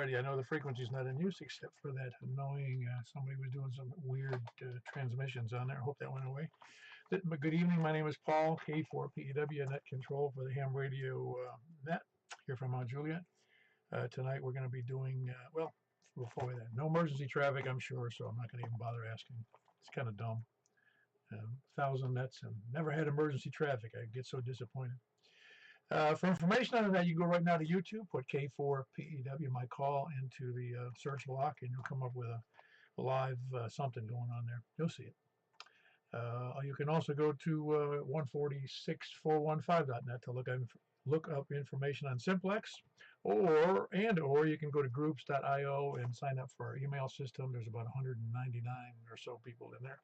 already. I know the frequency's not in use except for that annoying, somebody was doing some weird transmissions on there. I hope that went away. But good evening. My name is Paul, K4PEW, Net Control for the Ham Radio Net, here from Mount Juliet. Tonight we're going to be doing, well, before that, no emergency traffic, I'm sure, so I'm not going to even bother asking. It's kind of dumb. 1,000 nets and never had emergency traffic. I get so disappointed. For information on that, you can go right now to YouTube, put K4PEW, my call, into the search block, and you'll come up with a live something going on there. You'll see it. You can also go to 146415.net to look up information on Simplex, or you can go to groups.io and sign up for our email system. There's about 199 or so people in there.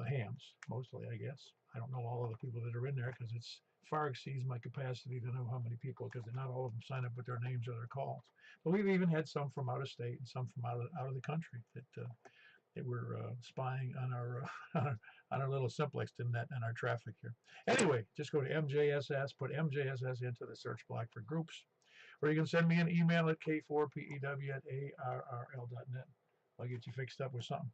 Hams, mostly, I guess. I don't know all of the people that are in there because it's far exceeds my capacity to know how many people, because not all of them sign up with their names or their calls. But we've even had some from out of state and some from out of the country that were spying on our on our little Simplexton net and our traffic here. Anyway, just go to MJSS, put MJSS into the search block for groups, or you can send me an email at k4pew@arrl.net. I'll get you fixed up with something.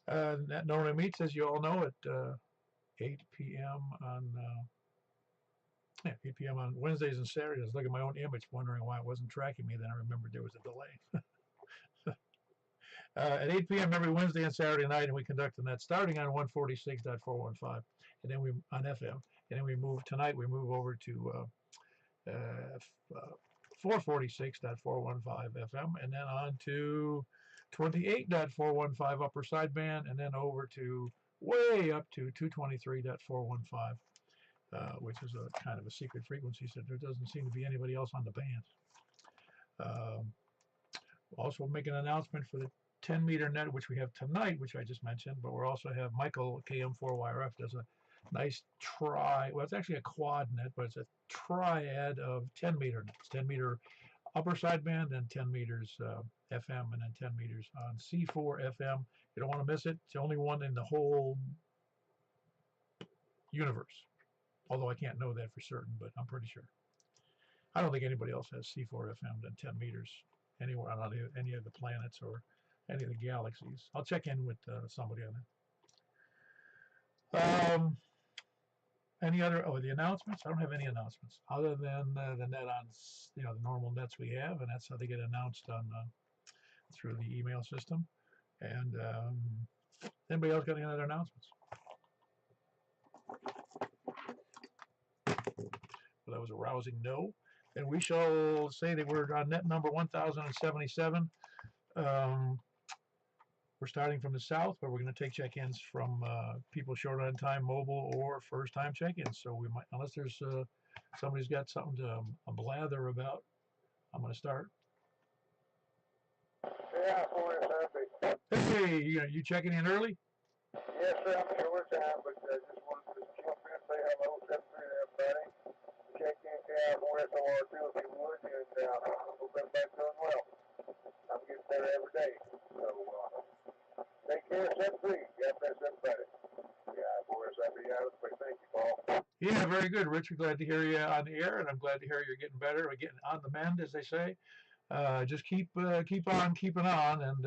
That normally meets, as you all know, at 8 p.m. on 8 p.m. on Wednesdays and Saturdays. I was looking at my own image, wondering why it wasn't tracking me. Then I remembered there was a delay. At 8 p.m. every Wednesday and Saturday night, and we conduct that starting on 146.415, and then we on FM, and then we move tonight. We move over to 446.415 FM, and then on to 28.415 upper sideband, and then over to way up to 223.415, which is a kind of a secret frequency, so there doesn't seem to be anybody else on the band. Also make an announcement for the 10-meter net, which we have tonight, which I just mentioned, but we also have Michael, KM4YRF, does a nice well, it's actually a quad net, but it's a triad of 10-meter nets, 10-meter upper sideband and 10 meters FM, and then 10 meters on C4 FM. You don't want to miss it. It's the only one in the whole universe, although I can't know that for certain, but I'm pretty sure. I don't think anybody else has C4 FM than 10 meters anywhere on any of the planets or any of the galaxies. I'll check in with somebody on that. Any other? Oh, the announcements. I don't have any announcements other than the net on the normal nets we have, and that's how they get announced on through the email system. And anybody else got any other announcements? Well, that was a rousing no. And we shall say that we're on net number 1077. We're starting from the south, but we're going to take check-ins from people short on time, mobile, or first-time check-ins. So we might, unless there's somebody's got something to blather about, I'm going to start. Yeah, happy. Hey, you checking in early? Yes, sir. I'm short time, but just wanted to jump in and say hello, to everybody. Check in KI4SOR too if you would, and hope everybody's doing well. I'm getting better every day. So take care, set free. God bless everybody. Thank you, Paul. Yeah, very good, Richard. Glad to hear you on the air, and I'm glad to hear you're getting better, or getting on the mend, as they say. Just keep on keeping on, and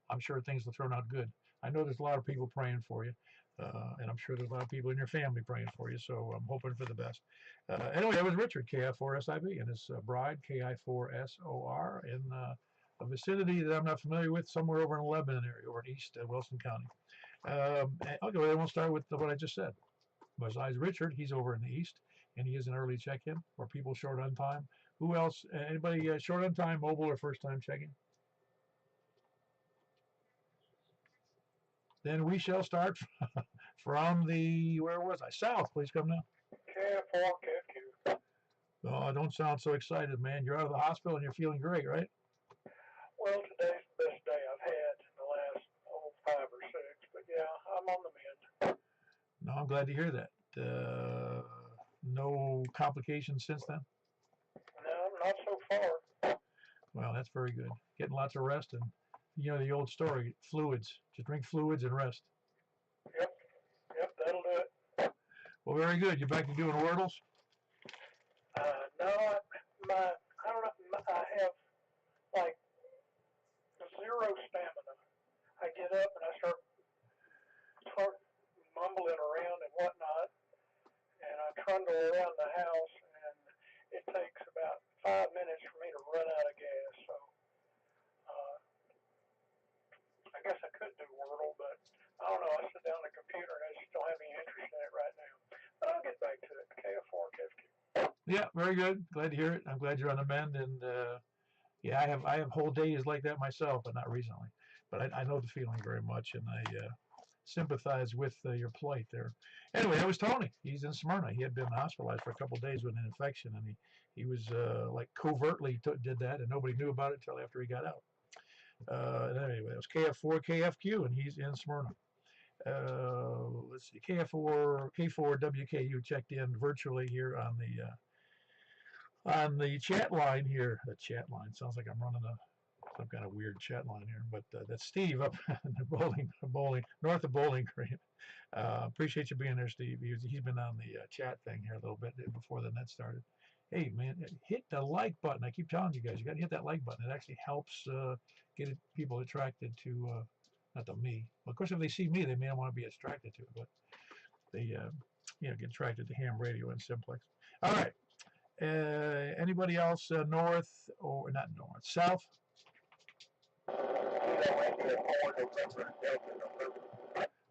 I'm sure things will turn out good. I know there's a lot of people praying for you, and I'm sure there's a lot of people in your family praying for you, so I'm hoping for the best. Anyway, that was Richard, KI4SIB, and his bride, KI4SOR, in a vicinity that I'm not familiar with, somewhere over in the Lebanon area, or in East Wilson County. Okay, we'll start with what I just said. Besides Richard, he's over in the east, and he is an early check-in for people short on time. Who else? Anybody short on time, mobile, or first-time check-in? Then we shall start from the, where was I? South, please come now. K4QQ. Oh, don't sound so excited, man. You're out of the hospital and you're feeling great, right? Well, today's the best day I've had in the last 5 or 6, but yeah, I'm on the mend. No, I'm glad to hear that. No complications since then? No, not so far. Well, that's very good. Getting lots of rest, and the old story, fluids. Just drink fluids and rest. Yep, that'll do it. Well, very good. You're back to doing Wordles? No, I don't know. I have in the house, and it takes about 5 minutes for me to run out of gas. So uh, I guess I could do Wordle, but I don't know. I sit down on the computer and I just don't have any interest in it right now. But I'll get back to it. KF4, KFQ. Yeah, very good. Glad to hear it. I'm glad you're on the mend, and yeah, I have whole days like that myself, but not recently. But I know the feeling very much, and I sympathize with your plight there. Anyway, that was Tony. He's in Smyrna. He had been hospitalized for a couple of days with an infection, and he was like covertly did that, and nobody knew about it until after he got out. Anyway, it was KF4 KFQ, and he's in Smyrna. Let's see, KF4 K4 WKU checked in virtually here on the chat line here. The chat line sounds like I'm running some kind of weird chat line here, but that's Steve up in the bowling north of Bowling Green. Appreciate you being there, Steve. He's been on the chat thing here a little bit before the net started. Hey man, hit the like button. I keep telling you guys, you got to hit that like button. It actually helps get people attracted to not to me. Well, of course, if they see me, they may not want to be attracted to it, but they get attracted to ham radio and simplex. All right. Anybody else north or not north, south?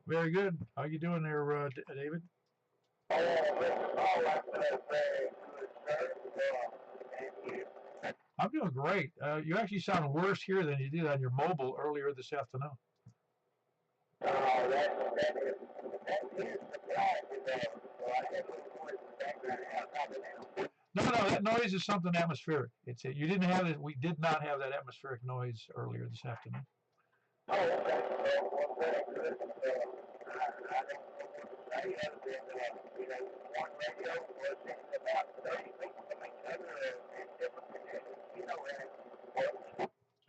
Very good. How you doing there, David? I'm doing great. You actually sound worse here than you did on your mobile earlier this afternoon. No, that noise is something atmospheric. You didn't have it. We did not have that atmospheric noise earlier this afternoon.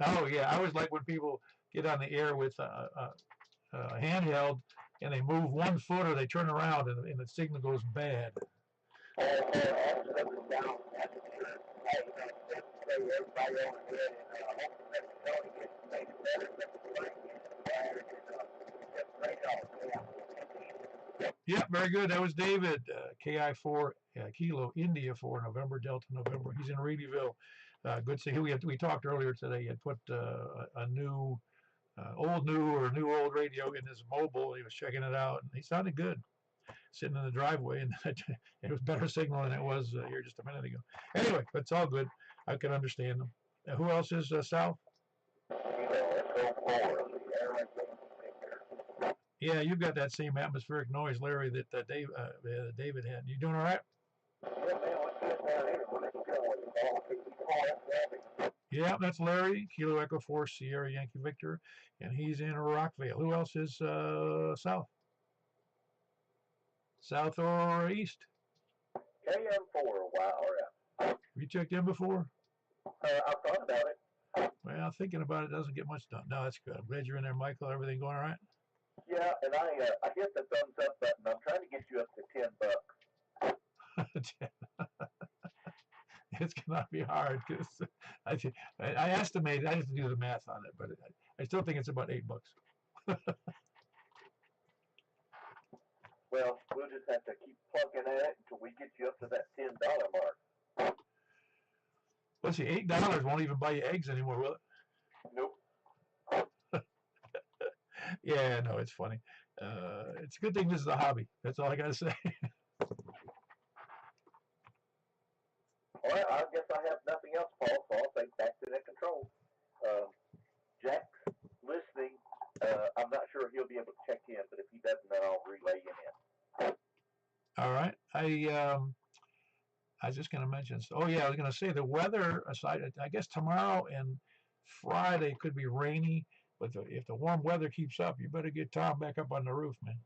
Oh yeah, I always like when people get on the air with a handheld and they move 1 foot or they turn around and the signal goes bad. Yeah, very good. That was David, KI4 Kilo India for November Delta November. He's in Reedyville. Good to see. We talked earlier today. He had put a new old radio in his mobile. He was checking it out, and he sounded good sitting in the driveway, and it was better signal than it was here just a minute ago. Anyway, it's all good. I can understand them. Who else is south? Yeah, you've got that same atmospheric noise, Larry, that David had. You doing all right? Yeah, that's Larry, Kilo Echo 4 Sierra Yankee Victor, and he's in Rockville. Who else is south? South or east? KM4, wow. Have you checked in before? I've thought about it. Well, thinking about it doesn't get much done. No, that's good. I'm glad you're in there, Michael. Everything going all right? Yeah, and I hit the thumbs up button. I'm trying to get you up to $10. It's gonna be hard because I estimated. I have to do the math on it, but I still think it's about $8. Well, we'll just have to keep plugging at it until we get you up to that $10 mark. Let's see, $8 won't even buy you eggs anymore, will it? Nope. Yeah, no, it's funny. It's a good thing this is a hobby. That's all I gotta say. All right, I guess I have nothing else, Paul, so I'll take back to net control. Jack's listening. I'm not sure he'll be able to check in, but if he doesn't, then I'll relay him in. All right. I was just going to mention. Oh yeah, I was going to say the weather aside. I guess tomorrow and Friday could be rainy, but if the warm weather keeps up, you better get Tom back up on the roof, man.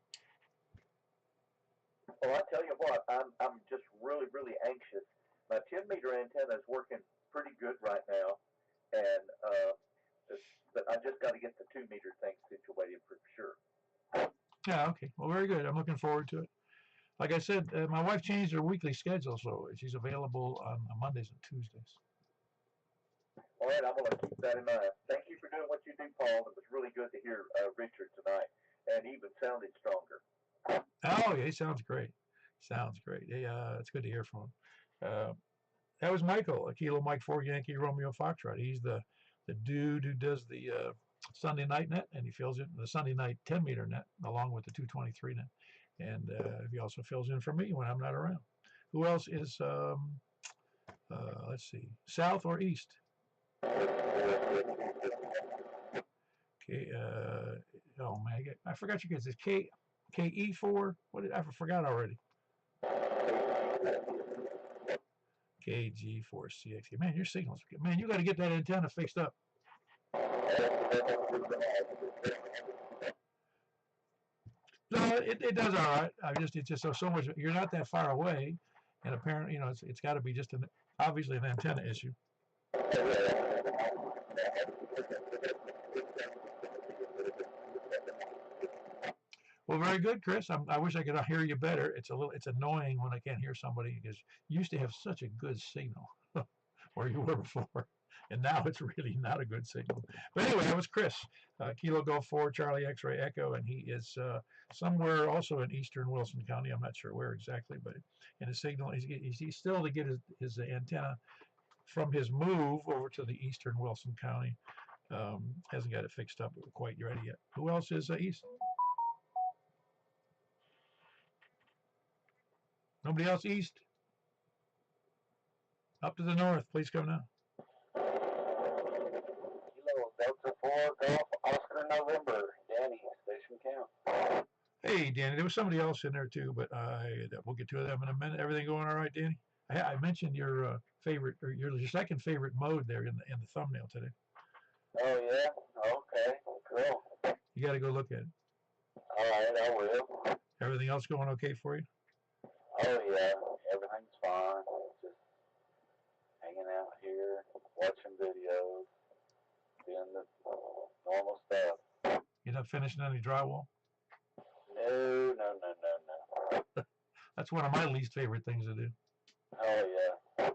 Well, I tell you what, I'm just really, really anxious. My 10-meter antenna is working pretty good right now, and but I just got to get the 2-meter thing situated for sure. Yeah. Okay. Well, very good. I'm looking forward to it. Like I said, my wife changed her weekly schedule, so she's available on Mondays and Tuesdays. All right, I'm going to keep that in mind. Thank you for doing what you do, Paul. It was really good to hear Richard tonight, and he even sounded stronger. Oh, yeah, he sounds great. Sounds great. Hey, it's good to hear from him. That was Michael, a Kilo Mike 4 Yankee Romeo Foxtrot. He's the dude who does the Sunday night net, and he fills in the Sunday night 10-meter net along with the 223 net. And he also fills in for me when I'm not around. Who else is, let's see, south or east? Okay, oh man, I forgot you guys. It's KE4? What did I forgot already? KG4CX. Man, your signal's man. You got to get that antenna fixed up. No, it does all right. It's just so much. You're not that far away, and apparently, it's got to be just obviously an antenna issue. Well, very good, Chris. I wish I could hear you better. It's annoying when I can't hear somebody because you used to have such a good signal where you were before, and now it's really not a good signal. But anyway, that was Chris, Kilo Golf 4 Charlie X-Ray Echo, and he is somewhere also in eastern Wilson County. I'm not sure where exactly, but in his signal, he's still to get his antenna from his move over to the eastern Wilson County. Hasn't got it fixed up quite ready yet. Who else is east? Nobody else east? Up to the north, please come now. Kilo Delta 4 Golf Oscar November, Danny, Station Camp. Hey, Danny, there was somebody else in there too, but we'll get to them in a minute. Everything going all right, Danny? I mentioned your favorite, or your second favorite mode there in the thumbnail today. Oh yeah, okay, cool. You got to go look at it. All right, I will. Everything else going okay for you? Oh yeah, everything's fine. Just hanging out here, watching videos, doing the normal stuff. You're not finishing any drywall? No. That's one of my least favorite things to do. Oh yeah.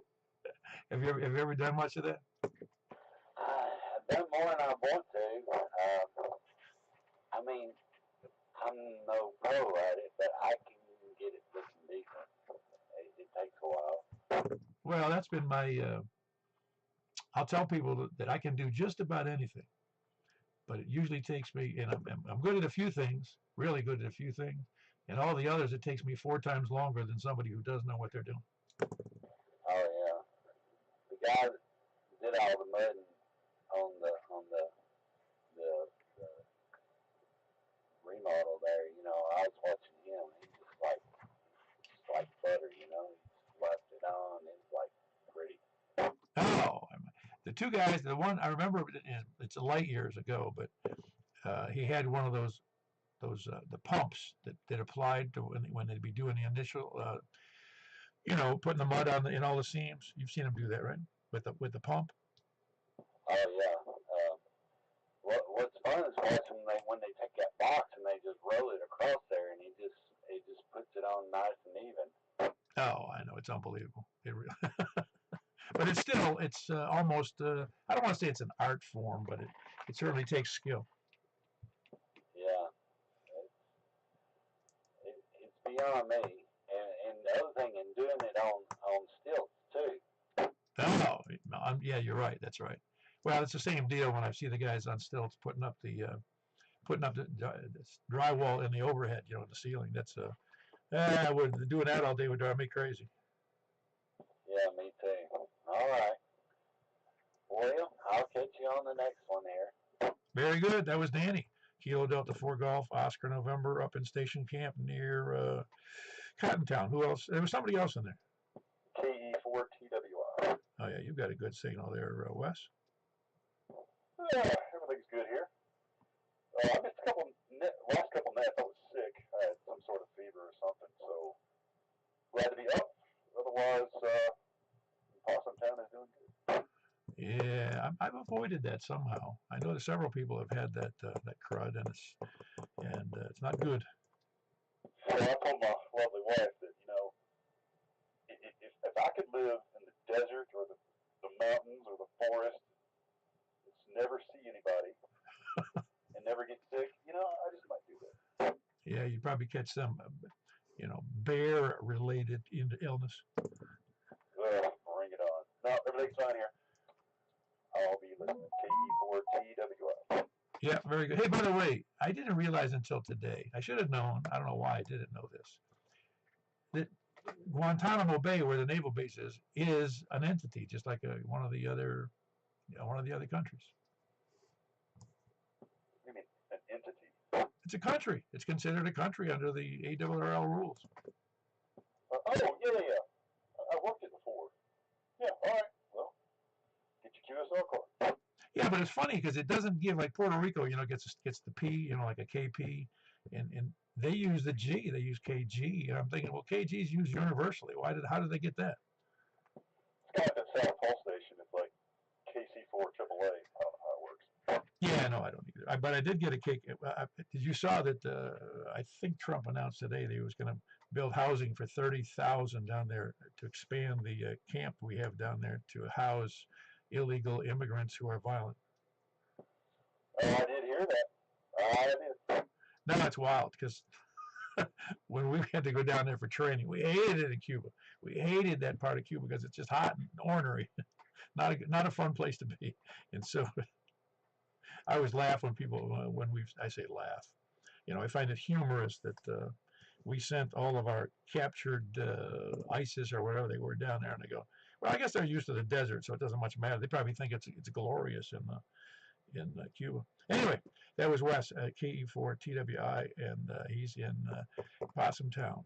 Have you ever done much of that? I've done more than I want to. I mean, I'm no pro at it, but I can get it looking decent. It takes a while. Well, that's been my. I'll tell people that I can do just about anything, but it usually takes me, and I'm good at a few things, really good at a few things, and all the others it takes me 4 times longer than somebody who does know what they're doing. Oh yeah, the guy that did all the mudding on the remodel there, I was watching him. He just like butter, he just left it on. It's like pretty. Oh, the two guys, the one I remember, it's a light years ago, but he had one of those the pumps that applied to when they'd be doing the initial, putting the mud on in all the seams. You've seen him do that, right? With the pump. Oh yeah. What's fun is watching when they take that box and they just roll it across there, and he just puts it on nice and even. Oh, I know, it's unbelievable. But it's almost. I don't want to say it's an art form, but it certainly takes skill. Yeah, it's beyond me. And the other thing, in doing it on stilts too. Oh, yeah, you're right. That's right. Well, it's the same deal when I see the guys on stilts putting up the drywall in the overhead, the ceiling. That's doing that all day would drive me crazy. Yeah, me too. All right. Well, I'll catch you on the next one here. Very good. That was Danny. Kilo Delta 4 Golf, Oscar November, up in Station Camp near Cottontown. Who else? There was somebody else in there. KE4TWI. Oh yeah, you've got a good signal there, Wes. Yeah, everything's good here. I missed last couple nets. I was sick. I had some sort of fever or something, so glad to be up. Otherwise, Possum Town is doing good. Yeah, I've avoided that somehow. I know that several people have had that crud, and it's not good. So I told my lovely wife that if I could live in the desert or the mountains or the forest, just never see anybody and never get sick, I just might do that. Yeah, you probably catch some. bear-related illness. Bring it on. No, everything's fine here. I'll be listening to KE4TWI. Yeah, very good. Hey, by the way, I didn't realize until today, I should have known, I don't know why I didn't know this, that Guantanamo Bay, where the naval base is an entity, just like one of the other countries. You mean an entity? It's a country. It's considered a country under the ARRL rules. Yeah. I worked it before. Yeah, all right. Well, get your QSR card. Yeah, but it's funny because it doesn't give, like Puerto Rico, gets the P, like a KP, and they use the G, they use KG, and I'm thinking, well, KG is used universally. How did they get that? It's got that South Pole station. It's like KC4 AAA. I don't know how it works. Yeah, no, I don't either. But I did get a cake. Did you saw that? I think Trump announced today that he was going to build housing for 30,000 down there to expand the camp we have down there to house illegal immigrants who are violent. Oh, I did hear that. I did. Now that's wild because when we had to go down there for training, we hated it in Cuba. We hated that part of Cuba because it's just hot and ornery. Not a fun place to be. And so I always laugh when people, I say laugh. I find it humorous that we sent all of our captured ISIS or whatever they were down there, and they go, well, I guess they're used to the desert, so it doesn't much matter. They probably think it's glorious in Cuba. Anyway, that was Wes, KE4TWI, and he's in Possum Town,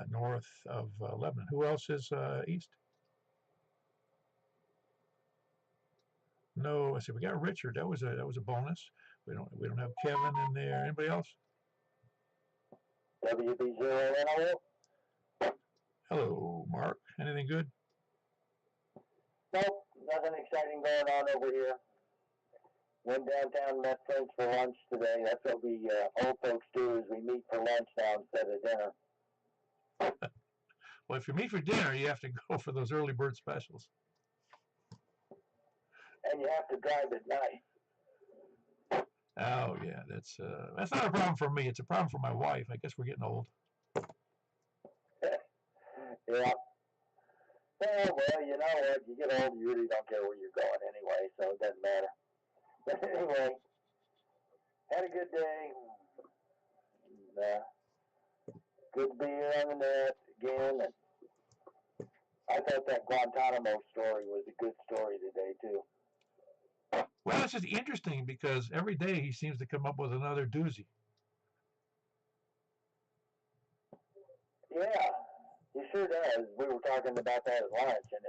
north of Lebanon. Who else is east? No, I said we got Richard. That was a bonus. We don't have Kevin in there. Anybody else? WB0NO. Hello, Mark. Anything good? Nope, nothing exciting going on over here. Went downtown, met friends for lunch today. That's what we old folks do, is we meet for lunch now instead of dinner. Well, if you meet for dinner, you have to go for those early bird specials. And you have to drive at night. Oh yeah, that's not a problem for me. It's a problem for my wife. I guess we're getting old. Yeah. Well, you know what? You get old, you really don't care where you're going anyway, so it doesn't matter. But anyway, had a good day. And, good to be here on the net again. And I thought that Guantanamo story was a good story today, too. Well, it's just interesting because every day he seems to come up with another doozy. Yeah, he sure does. We were talking about that at lunch, and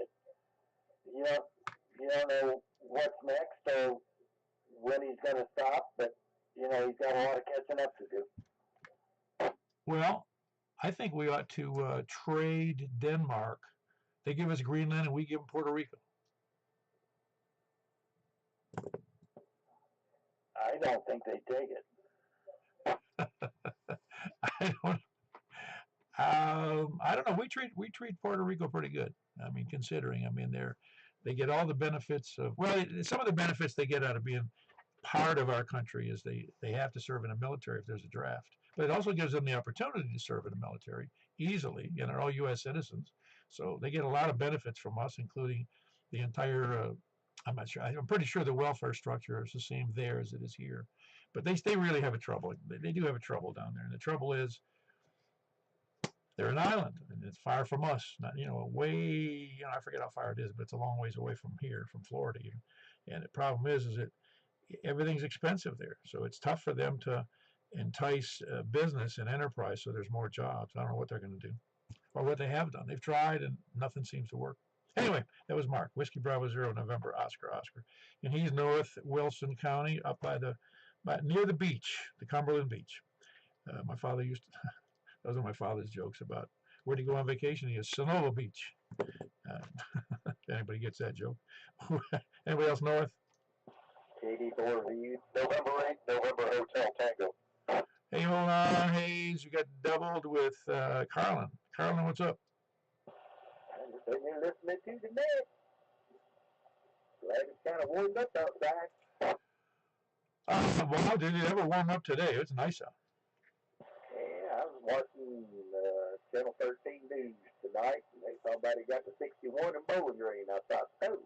you don't know what's next or when he's going to stop, but he's got a lot of catching up to do. Well, I think we ought to trade Denmark. They give us Greenland, and we give them Puerto Rico. I don't think they take it. I don't know. We treat Puerto Rico pretty good. I mean, considering, they get all the benefits of, some of the benefits they get out of being part of our country is they have to serve in the military if there's a draft. But it also gives them the opportunity to serve in the military easily, and they're all U.S. citizens. So they get a lot of benefits from us, including the entire, I'm not sure, I'm pretty sure the welfare structure is the same there as it is here. But they really have a trouble. They do have a trouble down there. And the trouble is, they're an island, and it's far from us. Not, way, I forget how far it is, but it's a long ways away from here, from Florida even. And the problem is that everything's expensive there. So it's tough for them to entice business and enterprise so there's more jobs. I don't know what they're going to do or what they have done. They've tried and nothing seems to work. Anyway, that was Mark. Whiskey Bravo 0, November, Oscar. And he's north Wilson County, up near the beach, the Cumberland Beach. My father used to, those are my father's jokes about where do you go on vacation? He is Sonoma Beach. If anybody gets that joke. Anybody else north? 84 Reed, November 8th, November Hotel Tango. Hey, hold on, Hayes. You got doubled with Carlin. Carlin, what's up? I'm just sitting here listening to the net. Glad it's kind of warmed up outside. Well, did it ever warm up today? It's nice out. Yeah, I was watching Channel 13 News tonight, and they somebody got to 61 in Bowling Green. I thought, oh,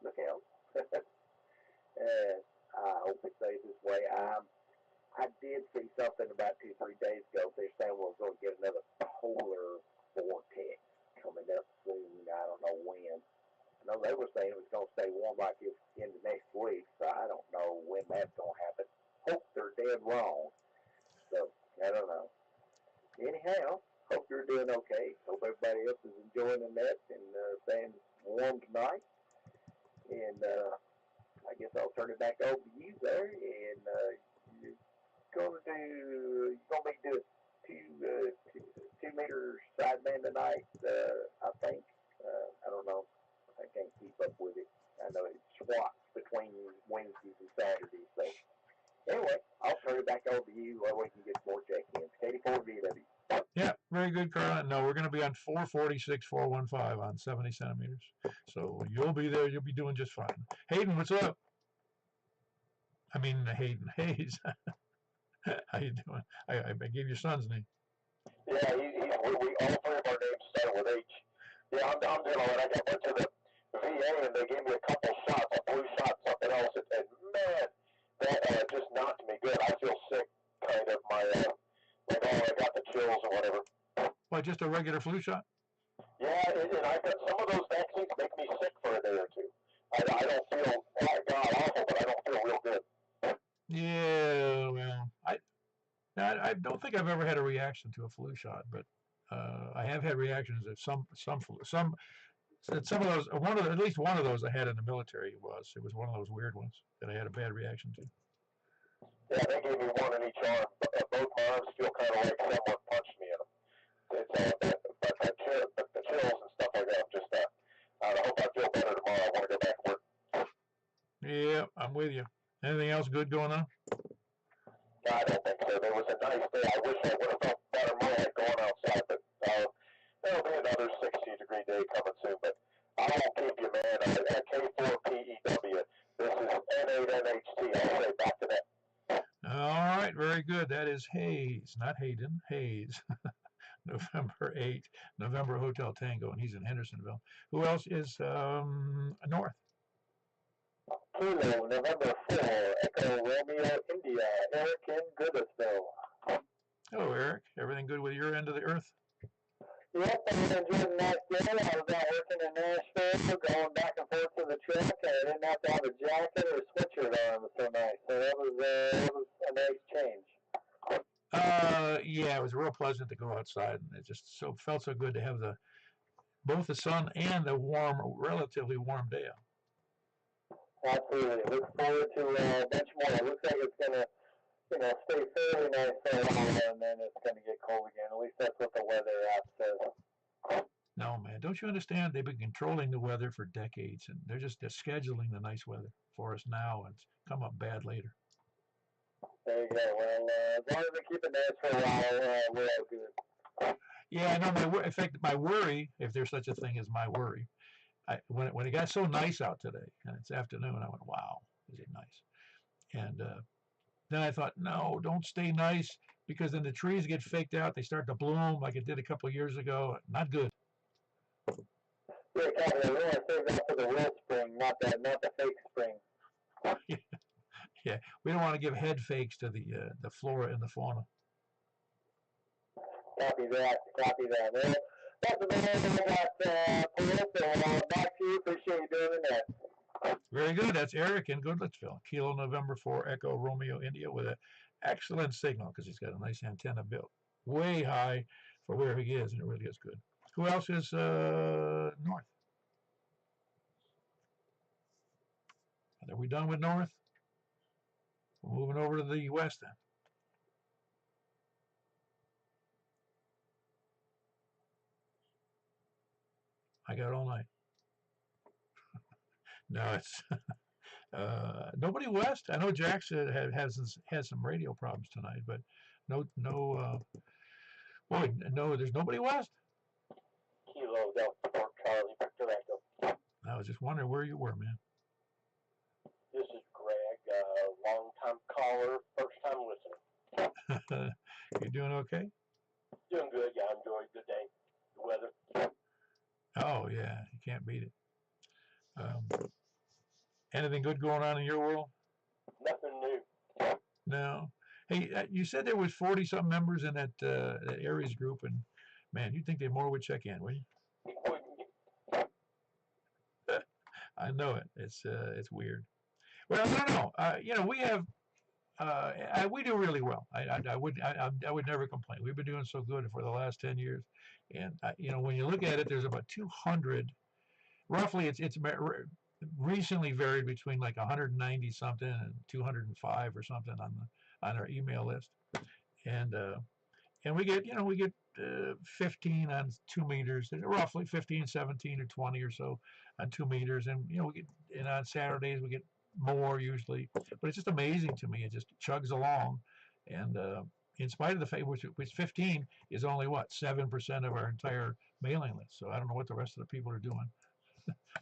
look out. And I hope it stays this way. I did see something about 2-3 days ago. They're saying we're going to get another polar vortex coming up soon. I don't know when. I know they were saying it was going to stay warm like this into next week, so I don't know when that's going to happen. Hope they're dead wrong. So, I don't know. Anyhow, hope you're doing okay. Hope everybody else is enjoying the net and staying warm tonight. And I guess I'll turn it back over to you there. And you're going to be doing 2-meter sideman tonight, I think. I don't know. I can't keep up with it. I know it swaps between Wednesdays and Saturdays. So anyway, I'll turn it back over to you where we can get more check-ins. 84 VW. Yeah, very good, Carl. No, we're going to be on 446, 415 on 70 centimeters. So you'll be there. You'll be doing just fine. Hayden, what's up? I mean, Hayden Hayes. How you doing? I gave your son's name. Yeah, we all three of our names start with H. Yeah, I'm doing all right. I got went to the VA and they gave me a couple shots, a flu shot, something else, and man, that just knocked me good. I feel sick, kind of. Like, oh, I got the chills or whatever. What, just a regular flu shot? Yeah, and I got some of those vaccines make me sick for a day or two. I don't feel, God awful, but I don't feel real good. Yeah, well, I don't think I've ever had a reaction to a flu shot, but I have had reactions to some of those. At least one of those I had in the military. It was one of those weird ones that I had a bad reaction to. Yeah, they gave me one in each arm. Both my arms feel kind of like someone punched me in them. But the chills and stuff like that, I'm just, I hope I feel better tomorrow. I want to go back to work. Yeah, I'm with you. Anything else good going on? No, I don't think so. There was a nice day. I wish I would have felt better more like going outside, but there'll be another 60-degree day coming soon. But I won't keep you, man. At K4PEW, this is N8NHT. I'll say back to that. All right, very good. That is Hayes, not Hayden, Hayes. November 8, November Hotel Tango, and he's in Hendersonville. Who else is north? Kilo, November 4, Echo Romeo, India, Eric in Goodlettsville. Hello, Eric. Everything good with your end of the earth? Yep, I've been enjoying a nice day. I was out working in Nashville, going back and forth to the truck, and I didn't have to have a jacket or a sweatshirt on. It was so nice. So that was a nice change. Yeah, it was real pleasant to go outside, and it just felt so good to have both the sun and the relatively warm day out. Absolutely. Look forward to a bunch more. It looks like it's going to, stay fairly nice for a while, and then it's going to get cold again. At least that's what the weather app says. No, man, don't you understand? They've been controlling the weather for decades, and they're scheduling the nice weather for us now, and it's come up bad later. There you go. Well, as long as we keep it nice for a while, we're all good. Yeah, no, in fact, my worry, if there's such a thing as my worry, when it got so nice out today, and it's afternoon, I went, wow, is it nice? And then I thought, no, don't stay nice, because then the trees get faked out. They start to bloom like it did a couple of years ago. Not good. Yeah, Captain, we want to save that for the real spring, not the fake spring. Yeah, we don't want to give head fakes to the flora and the fauna. Copy that. Well, that's about all I got for us. So back to you. Appreciate you doing that. Very good. That's Eric in Goodlettsville. Kilo November 4 Echo Romeo India with an excellent signal because he's got a nice antenna built way high for where he is, and it really is good. Who else is north? Are we done with north? We're moving over to the west then. I got all night. No, it's nobody west. I know Jack's has some radio problems tonight, but no, there's nobody west. Kilo Delta Fort Charlie Victor Echo. I was just wondering where you were, man. This is Greg, long-time caller, first-time listener. You doing okay? Doing good. Yeah, I enjoy Always good day. The weather. Oh yeah, you can't beat it. Um, Anything good going on in your world? Nothing new. No. Hey, you said there was 40 some members in that Aries group, and man, you'd think they more would check in, wouldn't you? I know it. It's weird. Well, I don't know. We have we do really well. I would never complain. We've been doing so good for the last 10 years, and when you look at it, there's about 200. Roughly, it's recently varied between like 190 something and 205 or something on our email list, and we get 15 on 2 meters, roughly 15, 17, or 20 or so on 2 meters, and and on Saturdays we get more usually, but it's just amazing to me. It just chugs along, and in spite of the fact which 15 is only what 7% of our entire mailing list. So I don't know what the rest of the people are doing.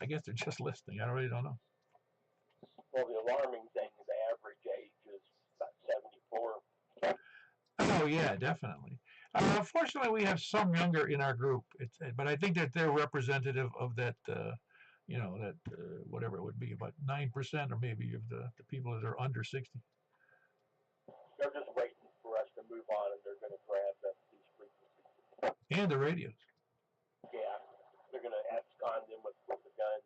I guess they're just listening. I really don't know. Well, the alarming thing is the average age is about 74. Oh yeah, definitely. Fortunately, we have some younger in our group, but I think that they're representative of that. Whatever it would be, about 9% or maybe of the people that are under 60. They're just waiting for us to move on, and they're going to grab these frequencies. And the radios. Yeah, they're going to abscond them with the guns.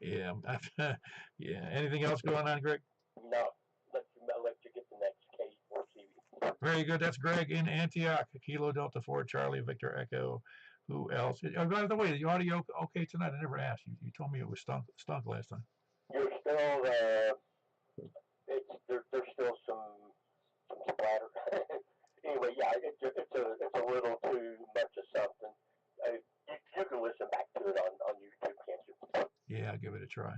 Yeah, yeah. Anything else going on, Greg? No, I'll let you get the next K4TV. Very good. That's Greg in Antioch. Kilo Delta 4 Charlie Victor Echo. Who else? Oh, by the way, the audio okay tonight? I never asked you. You told me it was stunk last time. You're still there's still some splatter. Anyway, yeah, it's a little too much of something. You can listen back to it on YouTube, can't you? Yeah, I'll give it a try.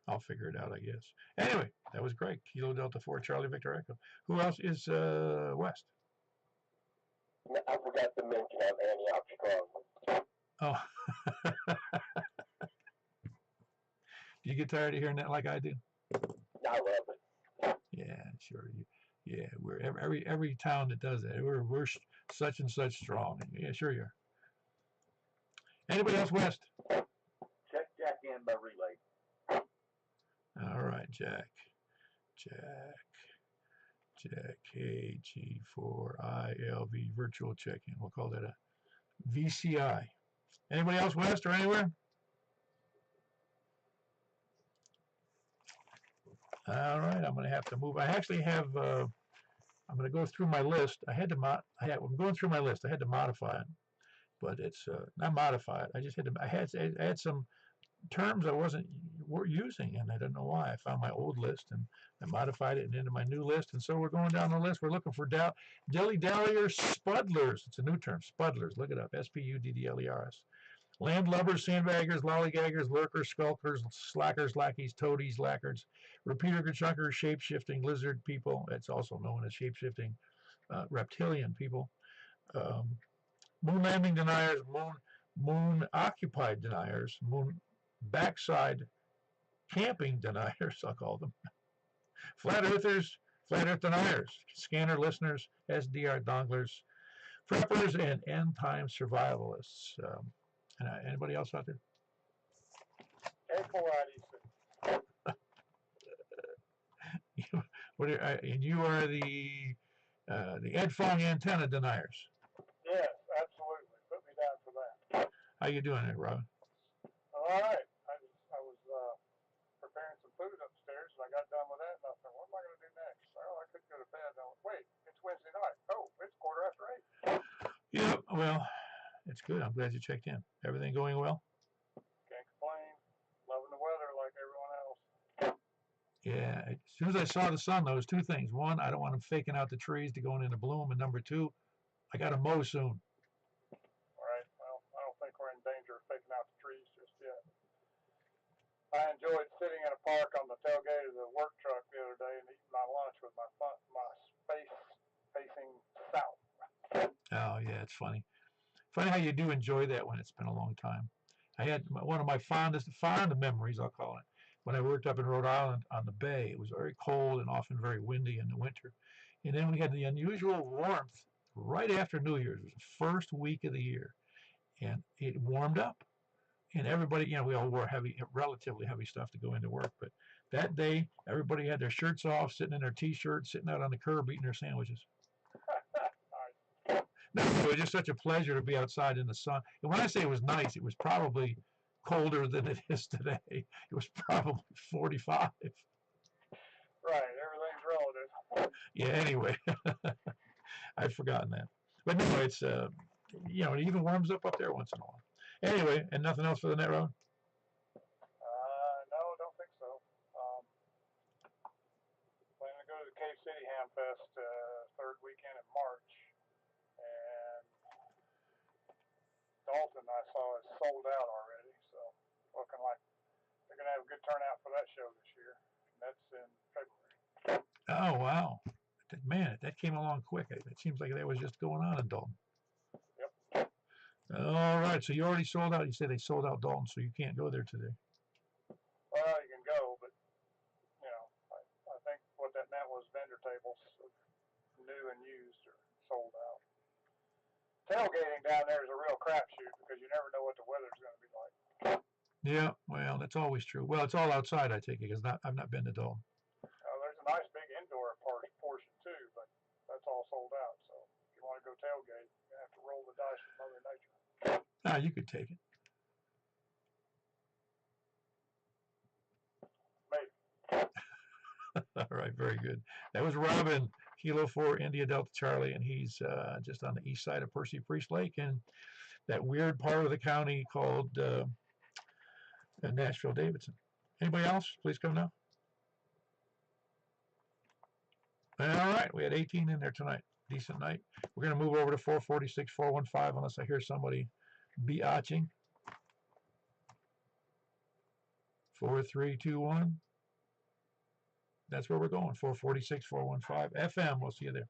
I'll figure it out, I guess. Anyway, that was great. Kilo Delta 4 Charlie Victor Echo. Who else is West? I forgot to mention I'm Antioch Strong. Oh. Do you get tired of hearing that like I do? I love it. Yeah, sure. Yeah, we're every town that does that. We're such and such strong. Yeah, sure you are. Anybody else west? Check Jack in by relay. All right, Jack, KG4ILV virtual check-in. We'll call that a VCI. Anybody else west or anywhere? All right, I'm going to have to move. I actually have. I'm going to go through my list. I'm going through my list. I had to modify it, but it's not modify it. I just had to. I had some terms I wasn't using, and I don't know why. I found my old list and I modified it into my new list. And so we're going down the list. We're looking for dilly-dalliers, spuddlers. It's a new term, spuddlers. Look it up, SPUDDLERS. Landlubbers, sandbaggers, lollygaggers, lurkers, skulkers, slackers, lackeys, toadies, lackards, repeater chunkers, shape-shifting lizard people. It's also known as shape-shifting reptilian people. Moon landing deniers, moon occupied deniers, moon backside camping deniers, I'll call them. Flat earthers, flat earth deniers, scanner listeners, SDR donglers, preppers, and end time survivalists. Anybody else out there? And you are the Ed Fong antenna deniers. Yes, absolutely. Put me down for that. How you doing there, Rob? All right. I was preparing some food upstairs, and I got done with that, and I thought, what am I going to do next? Oh, I could go to bed. Wait, it's Wednesday night. Oh, it's 8:15. Yeah, well, it's good. I'm glad you checked in. Everything going well? Can't complain. Loving the weather like everyone else. Yeah, as soon as I saw the sun, there was two things. One, I don't want them faking out the trees to going into bloom, and number two, I got to mow soon. All right. Well, I don't think we're in danger of faking out the trees just yet. I enjoyed sitting in a park on the tailgate of the work truck the other day and eating my lunch with my face facing south. Oh yeah, it's funny. Funny how you do enjoy that when it's been a long time. I had one of my fond memories, I'll call it, when I worked up in Rhode Island on the bay. It was very cold and often very windy in the winter. And then we had the unusual warmth right after New Year's. It was the first week of the year, and it warmed up. And everybody, we all wore relatively heavy stuff to go into work. But that day, everybody had their shirts off, sitting in their T-shirts, sitting out on the curb eating their sandwiches. No, it was just such a pleasure to be outside in the sun. And when I say it was nice, it was probably colder than it is today. It was probably 45. Right, everything's relative. Yeah, anyway, I'd forgotten that. But no, it's, it even warms up there once in a while. Anyway, and nothing else for the net road? No, don't think so. Planning to go to the Cave City Ham Fest third weekend in March, and Dalton I saw is sold out already, so looking like they're going to have a good turnout for that show this year, and that's in February. Oh, wow. Man, that came along quick. It seems like that was just going on in Dalton. Yep. All right, so you already sold out. You said they sold out Dalton, so you can't go there today. Well, you can go, but, I think what that meant was vendor tables, new and used, are sold out. Tailgating down there is a real crapshoot because you never know what the weather's going to be like. Yeah, well, that's always true. Well, it's all outside, I take it, because I've not been to Dalton. There's a nice big indoor portion too, but that's all sold out. So if you want to go tailgate, you have to roll the dice with Mother Nature. Ah, you could take it. Maybe. All right, very good. That was Robin, Kilo 4, India Delta Charlie, and he's just on the east side of Percy Priest Lake in that weird part of the county called Nashville Davidson. Anybody else? Please come now. All right, we had 18 in there tonight. Decent night. We're going to move over to 446, 415, unless I hear somebody biatching. 4321. That's where we're going. 446, 415. FM. We'll see you there.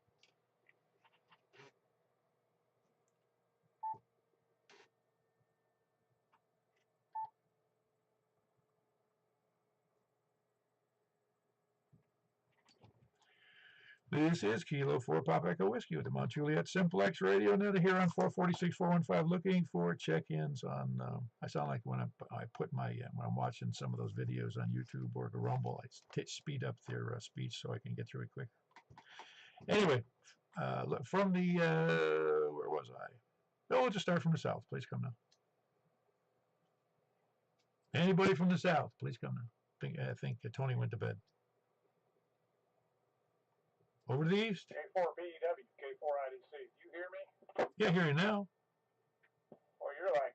This is Kilo 4 Pop Echo Whiskey with the Mount Juliet Simplex Radio Net here on 446, 415, looking for check-ins on, I sound like when I put my, when I'm watching some of those videos on YouTube or the Rumble, I speed up their speech so I can get through it quick. Anyway, from the, where was I? Oh, we'll just start from the south. Please come now. Anybody from the south, please come now. I think Tony went to bed. Over to the east. K4BEW, K4IDC. You hear me? Yeah, I hear you now. Well, you're like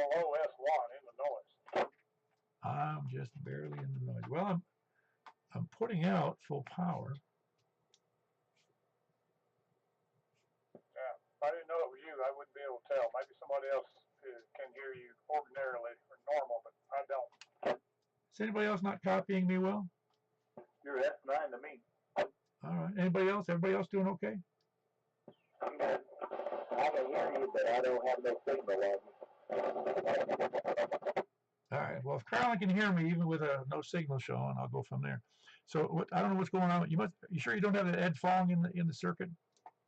below S1 in the noise. I'm just barely in the noise. Well, I'm putting out full power. Yeah, if I didn't know it was you, I wouldn't be able to tell. Maybe somebody else can hear you ordinarily or normal, but I don't. Is anybody else not copying me well? You're S9 to me. All right. Anybody else? Everybody else doing okay? I can hear you, but I don't have no signal on. All right. Well, if Carolyn can hear me, even with no signal showing, I'll go from there. So I don't know what's going on. You sure you don't have an Ed Fong in the circuit?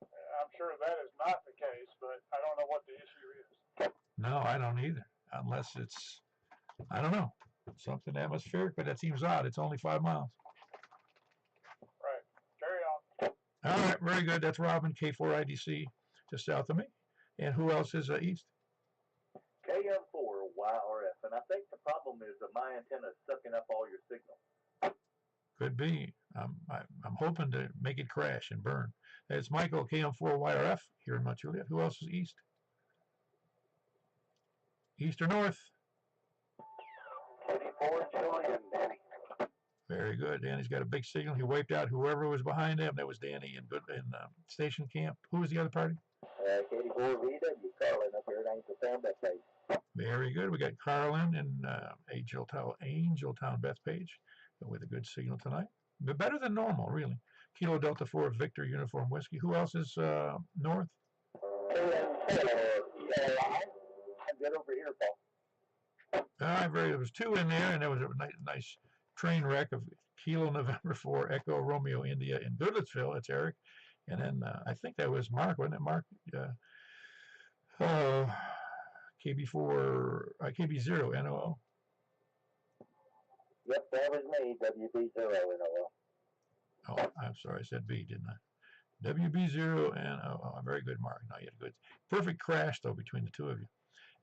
I'm sure that is not the case, but I don't know what the issue is. No, I don't either. Unless it's, I don't know, something atmospheric, but that seems odd. It's only 5 miles. Right. Carry on. All right. Very good. That's Robin, K4IDC, just south of me. And who else is east? KM4YRF. And I think the problem is that my antenna is sucking up all your signal. Could be. I'm hoping to make it crash and burn. It's Michael, KM4YRF here in Mount Juliet. Who else is east? East or north? 84 Juliet and Danny. Very good. Danny's got a big signal. He wiped out whoever was behind him. That was Danny in Station Camp. Who was the other party? K84VW, Carlin up here at Angel Town Bethpage. Very good. We got Carlin and Angel Town Bethpage with a good signal tonight. But better than normal, really. Kilo Delta 4 Victor Uniform Whiskey. Who else is north? I'm good over here, Paul. All right, there was 2 in there, and there was a nice train wreck of Kilo November 4 Echo Romeo India in Goodlettsville. It's Eric. And then I think that was Mark, wasn't it, Mark? KB4, KB0, NOO. Yep, that was me, WB0NOO. Oh, I'm sorry, I said B, didn't I? WB0 and very good, Mark. No, you had a good, perfect crash though between the two of you.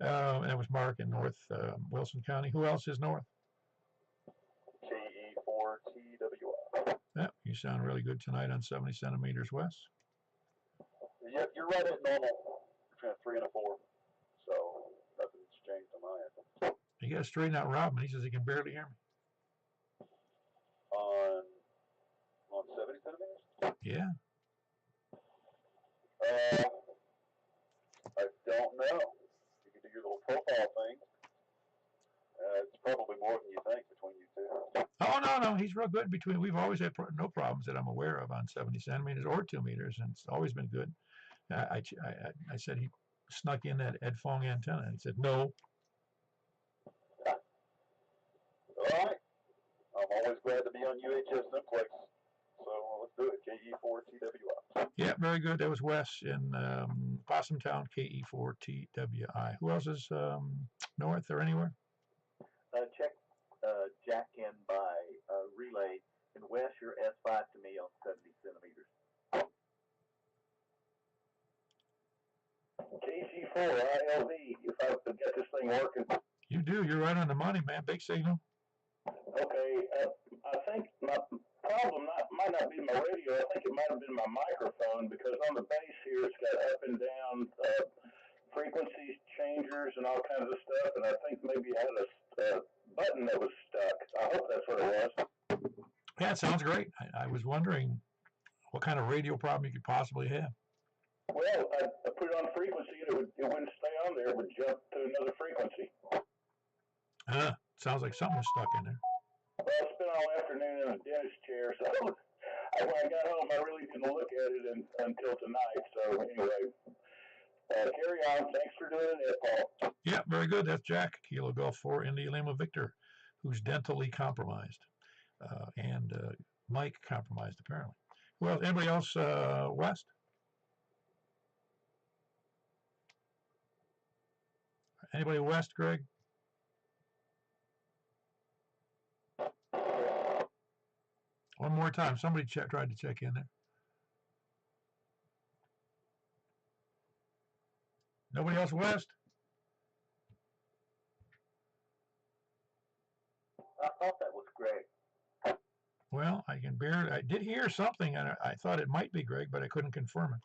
And that was Mark in North Wilson County. Who else is North? KE4TWI. Yeah, you sound really good tonight on 70 centimeters west. Yep, you're right at normal. Between a 3 and a 4. So nothing's changed on my end. You got to straighten out Robin. He says he can barely hear me. On 70 centimeters? Yeah. I don't know. You can do your little profile thing. It's probably more than you think between you two. Oh, no, he's real good between. We've always had no problems that I'm aware of on 70 centimeters or 2 meters, and it's always been good. I said he snuck in that Ed Fong antenna, and he said no. All right. I'm always glad to be on UHF Simplex. So let's do it. KE4TWI. Yeah, very good. That was Wes in Possum Town, KE4TWI. Who else is north or anywhere? Check jack in by relay. And Wes, you're S5 to me on 70 centimeters. KC4 ILV, if I could get this thing working. You do. You're right on the money, man. Big signal. Okay, I think my problem might not be my radio. I think it might have been my microphone, because on the base here it's got up and down frequencies changers and all kinds of stuff, and I think maybe I had a button that was stuck. I hope that's what it was. Yeah, it sounds great. I was wondering what kind of radio problem you could possibly have. Well, I put it on frequency, and it wouldn't stay on there. It would jump to another frequency. Sounds like something was stuck in there. Well, I spent all afternoon in a dentist chair, so when I got home, I really didn't look at it until tonight. So anyway, carry on. Thanks for doing it, Paul. Yeah, very good. That's Jack, Kilo Golf 4, India Lima Victor, who's dentally compromised, and Mike compromised, apparently. Well, anybody else west? Anybody west, Greg? One more time. Somebody tried to check in there. Nobody else west? I thought that was Greg. Well, I did hear something, and I thought it might be Greg, but I couldn't confirm it.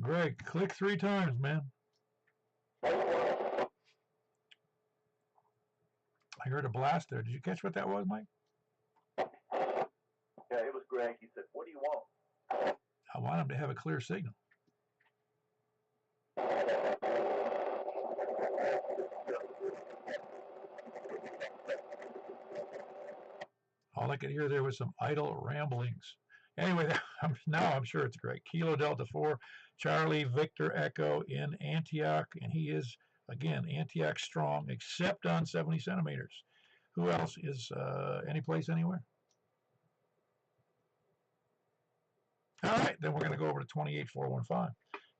Greg, click 3 times, man. I heard a blast there. Did you catch what that was, Mike? Yeah, it was Greg. He said, "What do you want?" I want him to have a clear signal. All I could hear there was some idle ramblings. Anyway, now I'm sure it's Greg. Kilo Delta 4, Charlie Victor Echo in Antioch, and he is, again, Antioch strong, except on 70 centimeters. Who else is any place anywhere? All right, then we're going to go over to 28415,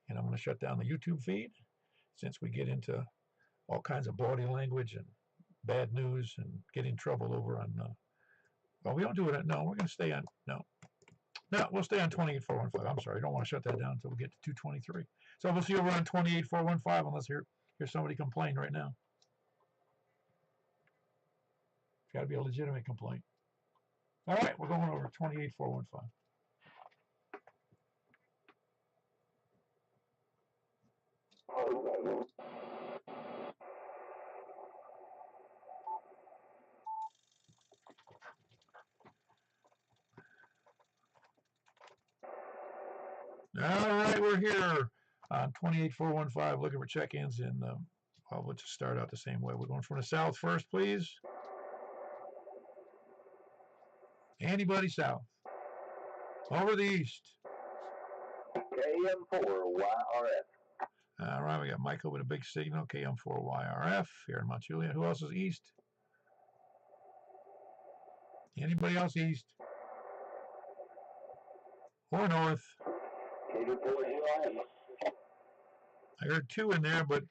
and I'm going to shut down the YouTube feed since we get into all kinds of body language and bad news and get in trouble over on. Well, we don't do it. No, we're going to stay on. No, we'll stay on 28415. I'm sorry, I don't want to shut that down until we get to 223. So we'll see you over on 28415 unless hear somebody complain right now. It's got to be a legitimate complaint. All right, we're going over 28415. All right, we're here on 28415 looking for check-ins, and well, we'll just start out the same way. We're going from the south first, please. Anybody south? Over the east. KM4YRF. All right, we got Michael with a big signal, KM4YRF here in Mount Juliet. Who else is east? Anybody else east or north? I heard 2 in there, but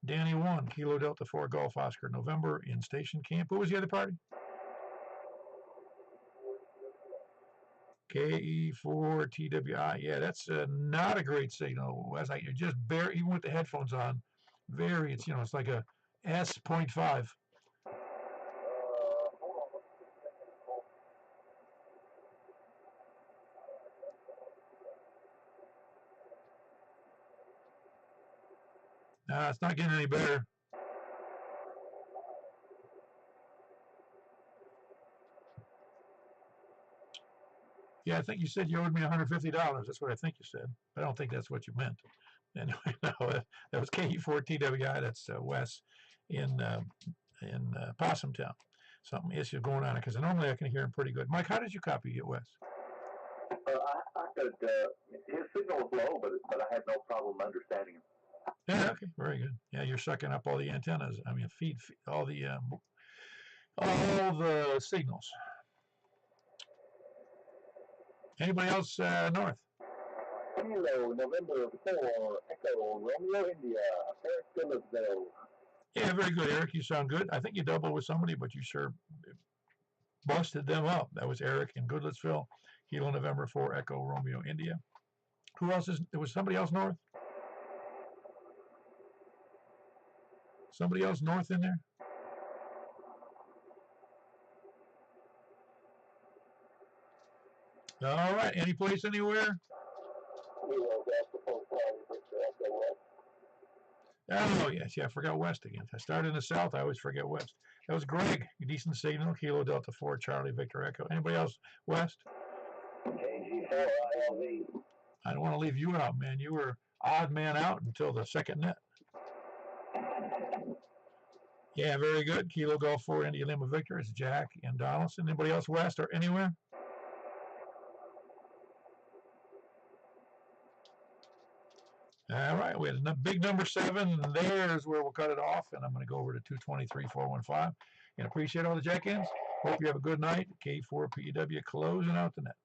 Danny 1, Kilo Delta 4 Golf Oscar, November in Station Camp. Who was the other party? KE4TWI. Yeah, that's not a great signal. As you're just bare, even with the headphones on, it's it's like a S.5. It's not getting any better. Yeah, I think you said you owed me $150. That's what I think you said. I don't think that's what you meant. Anyway, no, that was KE4TWI. That's Wes in Possum Town. Something issue going on because normally I can hear him pretty good. Mike, how did you copy it, Wes? I could. His signal was low, but I had no problem understanding him. Yeah. Okay. Very good. Yeah, you're sucking up all the antennas. I mean, feed all the signals. Anybody else north? Kilo, November 4, Echo, Romeo, India, Eric Phillipsville. Yeah, very good, Eric. You sound good. I think you doubled with somebody, but you sure busted them up. That was Eric in Goodlettsville. Kilo, November 4, Echo, Romeo, India. Who else is? There was somebody else north? Somebody else north in there? All right. Any place anywhere? Oh, yes. Yeah, I forgot west again. I started in the south. I always forget west. That was Greg. Decent signal. Kilo Delta 4, Charlie Victor Echo. Anybody else west? KG4, ILV. I don't want to leave you out, man. You were odd man out until the second net. Yeah, very good. Kilo Golf 4, India Lima Victor. It's Jack and Donaldson. Anybody else west or anywhere? All right, we had a big number 7. There's where we'll cut it off, and I'm going to go over to 223-415. And appreciate all the check-ins. Hope you have a good night. K4PW closing out the net.